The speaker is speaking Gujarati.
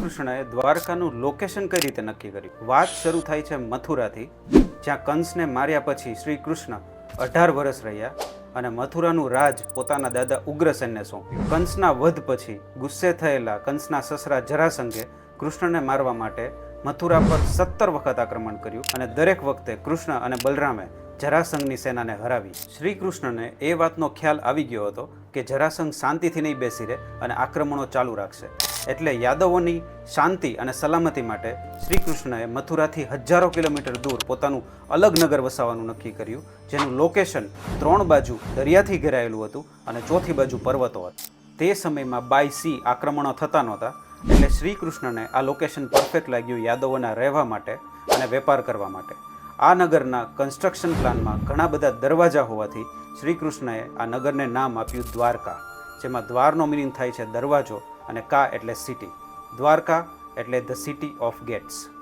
કૃષ્ણએ દ્વારકાનું લોકેશન કઈ રીતે નક્કી કર્યું? વાત શરૂ થાય છે મથુરાથી, જ્યાં કંસને માર્યા પછી શ્રી કૃષ્ણ 18 વર્ષ રહ્યા અને મથુરાનું રાજ પોતાના દાદા ઉગ્રસેનને સોંપ્યું. કંસના વધ પછી ગુસ્સે થયેલા કંસના સસરા જરાસંઘે કૃષ્ણને મારવા માટે મથુરા પર 17 વખત આક્રમણ કર્યું અને દરેક વખતે કૃષ્ણ અને બલરામે જરાસંઘની સેનાને હરાવી. શ્રી કૃષ્ણને એ વાતનો ખ્યાલ આવી ગયો હતો કે જરાસંઘ શાંતિથી નહીં બેસી રહે અને આક્રમણો ચાલુ રાખશે. એટલે યાદવોની શાંતિ અને સલામતી માટે શ્રી કૃષ્ણએ મથુરાથી હજારો કિલોમીટર દૂર પોતાનું અલગ નગર વસાવવાનું નક્કી કર્યું, જેનું લોકેશન 3 બાજુ દરિયાથી ઘેરાયેલું હતું અને ચોથી બાજુ પર્વતો હતા. તે સમયમાં બાય સી આક્રમણો થતા નહોતા, એટલે શ્રી કૃષ્ણને આ લોકેશન પરફેક્ટ લાગ્યું યાદવોના રહેવા માટે અને વેપાર કરવા માટે. આ નગરના કન્સ્ટ્રક્શન પ્લાનમાં ઘણા બધા દરવાજા હોવાથી શ્રી કૃષ્ણએ આ નગરને નામ આપ્યું દ્વારકા, જેમાં દ્વારનો મિનિંગ થાય છે દરવાજો અને કા એટલે સિટી. દ્વારકા એટલે ધ સિટી ઓફ ગેટ્સ.